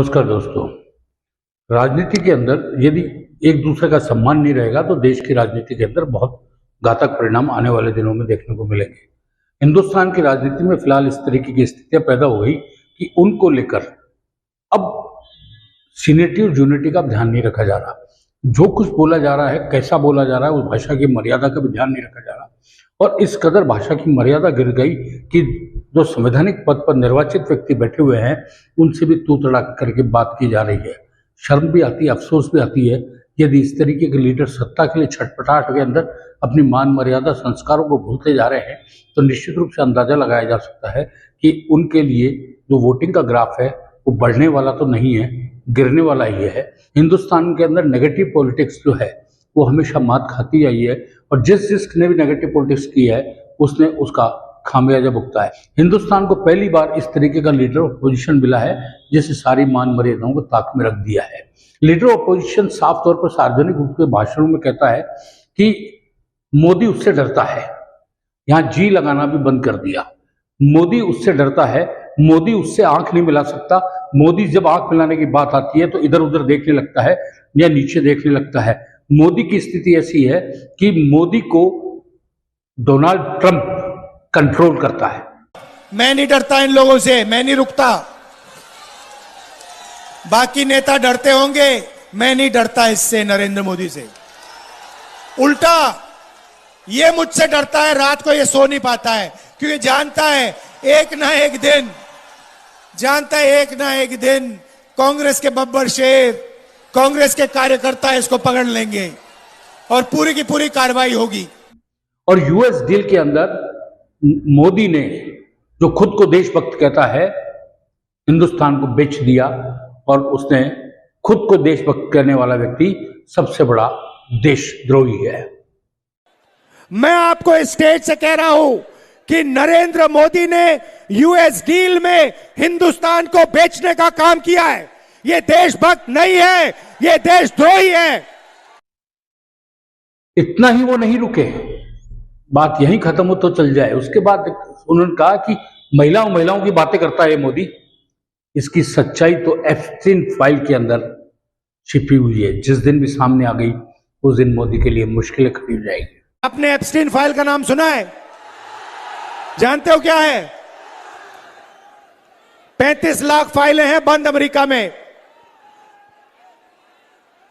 नमस्कार दोस्तों। राजनीति के अंदर यदि एक दूसरे का सम्मान नहीं रहेगा तो देश की राजनीति के अंदर बहुत घातक परिणाम आने वाले दिनों में देखने को मिलेंगे। हिंदुस्तान की राजनीति में फिलहाल इस तरीके की स्थितियां पैदा हो गई कि उनको लेकर अब सीनियरिटी और जूनियरिटी का ध्यान नहीं रखा जा रहा। जो कुछ बोला जा रहा है, कैसा बोला जा रहा है, उस भाषा की मर्यादा का भी ध्यान नहीं रखा जा रहा। और इस कदर भाषा की मर्यादा गिर गई कि जो संवैधानिक पद पर निर्वाचित व्यक्ति बैठे हुए हैं उनसे भी तू तड़ाक करके बात की जा रही है। शर्म भी आती है, अफसोस भी आती है। यदि इस तरीके के लीडर सत्ता के लिए छटपटाहट के अंदर अपनी मान मर्यादा संस्कारों को भूलते जा रहे हैं तो निश्चित रूप से अंदाजा लगाया जा सकता है कि उनके लिए जो वोटिंग का ग्राफ है वो बढ़ने वाला तो नहीं है, गिरने वाला ही है। हिंदुस्तान के अंदर नेगेटिव पॉलिटिक्स जो है वो हमेशा मात खाती आई है और जिसने भी नेगेटिव पॉलिटिक्स की है उसने उसका खामियाजा भुगता है। हिंदुस्तान को पहली बार इस तरीके का लीडर ऑफ पोजीशन मिला है जिसने सारी मान मर्यादाओं को ताक में रख दिया है। लीडर ऑफ पोजीशन साफ तौर पर सार्वजनिक रूप से भाषणों में कहता है कि मोदी उससे डरता है। यहाँ जी लगाना भी बंद कर दिया। मोदी उससे डरता है, मोदी उससे आंख नहीं मिला सकता। मोदी जब आंख मिलाने की बात आती है तो इधर उधर देखने लगता है या नीचे देखने लगता है। मोदी की स्थिति ऐसी है कि मोदी को डोनाल्ड ट्रंप कंट्रोल करता है। मैं नहीं डरता इन लोगों से, मैं नहीं रुकता। बाकी नेता डरते होंगे, मैं नहीं डरता इससे, नरेंद्र मोदी से। उल्टा ये मुझसे डरता है, रात को ये सो नहीं पाता है क्योंकि जानता है एक ना एक दिन कांग्रेस के बब्बर शेर, कांग्रेस के कार्यकर्ता इसको पकड़ लेंगे और पूरी की पूरी कार्रवाई होगी। और यूएस डील के अंदर मोदी ने जो खुद को देशभक्त कहता है हिंदुस्तान को बेच दिया और उसने खुद को देशभक्त करने वाला व्यक्ति सबसे बड़ा देशद्रोही है। मैं आपको इस स्टेज से कह रहा हूं कि नरेंद्र मोदी ने यूएस डील में हिंदुस्तान को बेचने का काम किया है। ये देशभक्त नहीं है, ये देशद्रोही है। इतना ही वो नहीं रुके, बात यहीं खत्म हो तो चल जाए। उसके बाद उन्होंने कहा कि महिलाओं की बातें करता है मोदी। इसकी सच्चाई तो एप्स्टीन फाइल के अंदर छिपी हुई है। जिस दिन भी सामने आ गई उस दिन मोदी के लिए मुश्किलें खड़ी हो जाएगी। आपने एप्स्टीन फाइल का नाम सुना है? जानते हो क्या है? 35 लाख फाइलें हैं बंद अमेरिका में।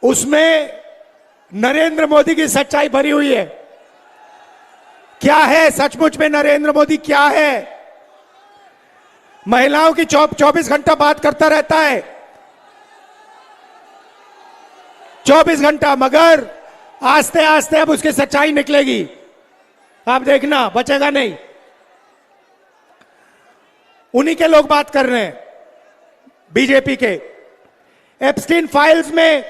उसमें नरेंद्र मोदी की सच्चाई भरी हुई है। क्या है सचमुच में नरेंद्र मोदी? क्या है? महिलाओं की 24 घंटा बात करता रहता है, 24 घंटा, मगर आस्ते आस्ते अब उसकी सच्चाई निकलेगी। आप देखना, बचेगा नहीं। उन्हीं के लोग बात कर रहे हैं, बीजेपी के। एप्स्टीन फाइल्स में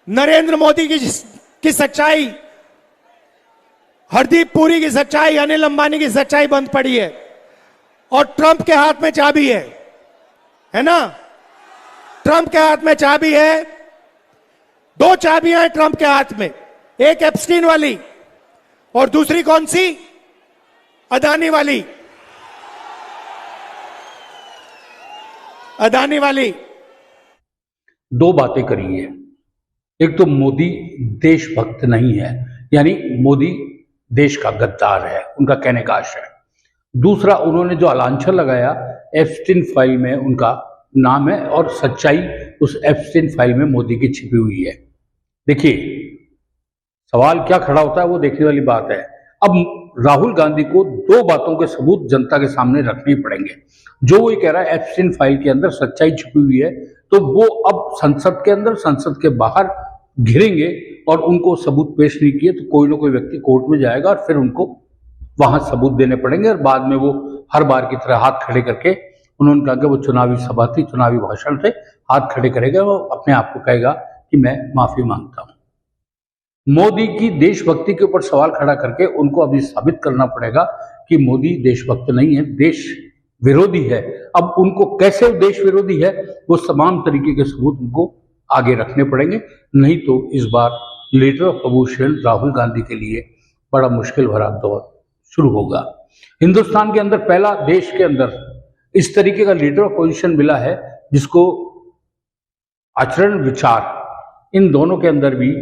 नरेंद्र मोदी की सच्चाई, हरदीप पुरी की सच्चाई, अनिल अंबानी की सच्चाई बंद पड़ी है और ट्रंप के हाथ में चाबी है ना? ट्रंप के हाथ में चाबी है। 2 चाबियां हैं ट्रंप के हाथ में, एक एप्स्टीन वाली और दूसरी कौन सी? अदानी वाली। अदानी वाली। 2 बातें करी है। एक तो मोदी देशभक्त नहीं है, यानी मोदी देश का गद्दार है, उनका कहने का आशय है। दूसरा, उन्होंने जो अलांछन लगाया एप्स्टीन फाइल में उनका नाम है और सच्चाई उस एप्स्टीन फाइल में मोदी की छिपी हुई है। देखिए, सवाल क्या खड़ा होता है वो देखने वाली बात है। अब राहुल गांधी को 2 बातों के सबूत जनता के सामने रखने ही पड़ेंगे। जो वो कह रहा है एप्स्टीन फाइल के अंदर सच्चाई छिपी हुई है, तो वो अब संसद के अंदर, संसद के बाहर घिरेंगे और उनको सबूत पेश नहीं किए तो कोई ना कोई व्यक्ति कोर्ट में जाएगा और फिर उनको वहां सबूत देने पड़ेंगे और बाद में वो हर बार की तरह हाथ खड़े करके, उन्होंने कहा कि वो चुनावी सभा थी, चुनावी भाषण थे, हाथ खड़े करेगा, वो अपने आप को कहेगा कि मैं माफी मांगता हूं। मोदी की देशभक्ति के ऊपर सवाल खड़ा करके उनको अभी साबित करना पड़ेगा कि मोदी देशभक्त नहीं है, देश विरोधी है। अब उनको कैसे देश विरोधी है वो तमाम तरीके के सबूत उनको आगे रखने पड़ेंगे, नहीं तो इस बार leader of opposition Rahul Gandhi के लिए बड़ा मुश्किल भरा दौर शुरू होगा। हिंदुस्तान के अंदर पहला देश के अंदर इस तरीके का लीडर ऑफ अपोजिशन मिला है जिसको आचरण विचार इन दोनों के अंदर भी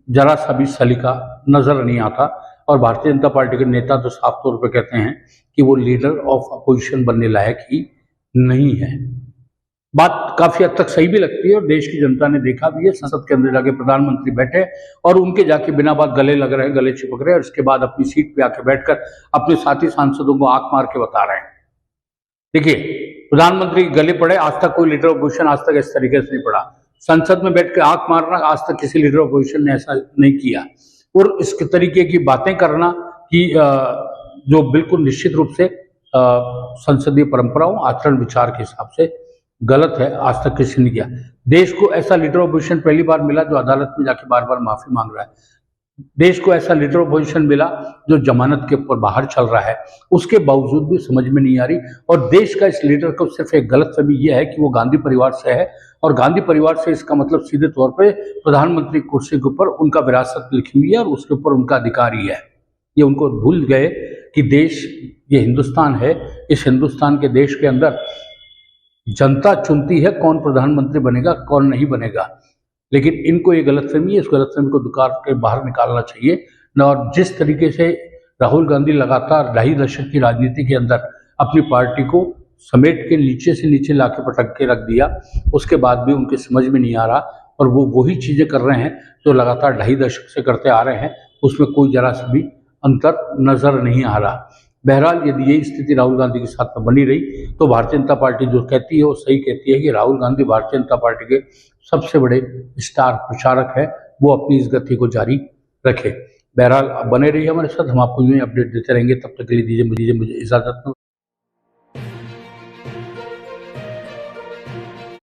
जरा सा भी सलीका नजर नहीं आता। और भारतीय जनता पार्टी के नेता तो साफ तौर पर कहते हैं कि वो लीडर ऑफ अपोजिशन बनने लायक ही नहीं है। बात काफी हद तक सही भी लगती है और देश की जनता ने देखा भी है। संसद के अंदर जाके प्रधानमंत्री बैठे और उनके जाके बिना बात गले लग रहे हैं, गले चिपक रहे हैं, और इसके बाद अपनी सीट पे आके बैठकर अपने साथी सांसदों को आंख मार के बता रहे हैं। देखिए, प्रधानमंत्री गले पड़े, आज तक कोई लीडर ऑपोजिशन आज तक इस तरीके से नहीं पड़ा। संसद में बैठ के आंख मारना आज तक किसी लीडर ऑपोजिशन ने ऐसा नहीं किया। और इस तरीके की बातें करना कि जो बिल्कुल निश्चित रूप से संसदीय परंपराओं आचरण विचार के हिसाब से गलत है, आज तक किसी ने किया। देश को ऐसा लीडर ऑपोजिशन पहली बार मिला जो अदालत में जाके बार बार माफी मांग रहा है। देश को ऐसा लीडर ऑपोजिशन मिला जो जमानत के ऊपर बाहर चल रहा है, उसके बावजूद भी समझ में नहीं आ रही। और देश का इस लीडर को सिर्फ एक गलतफहमी यह है कि वो गांधी परिवार से है, और गांधी परिवार से इसका मतलब सीधे तौर पे प्रधानमंत्री कुर्सी के ऊपर उनका विरासत लिखी हुई है और उसके ऊपर उनका अधिकार ही है। ये उनको भूल गए कि देश ये हिंदुस्तान है। इस हिंदुस्तान के देश के अंदर जनता चुनती है कौन प्रधानमंत्री बनेगा, कौन नहीं बनेगा। लेकिन इनको ये गलतफहमी है, इस गलतफहमी को दुकान के बाहर निकालना चाहिए न। और जिस तरीके से राहुल गांधी लगातार 2.5 दशक की राजनीति के अंदर अपनी पार्टी को समेट के नीचे से नीचे लाके पटक के रख दिया, उसके बाद भी उनके समझ में नहीं आ रहा और वो वही चीज़ें कर रहे हैं जो लगातार 2.5 दशक से करते आ रहे हैं। उसमें कोई जरा सा भी अंतर नजर नहीं आ रहा। बहरहाल, यदि यही स्थिति राहुल गांधी के साथ में बनी रही तो भारतीय जनता पार्टी जो कहती है वो सही कहती है कि राहुल गांधी भारतीय जनता पार्टी के सबसे बड़े स्टार प्रचारक है, वो अपनी इस गति को जारी रखे। बहरहाल, बने रहिए हमारे साथ, हम आपको यूं ही अपडेट देते रहेंगे। तब तक के लिए दीजिए मुझे इजाजत।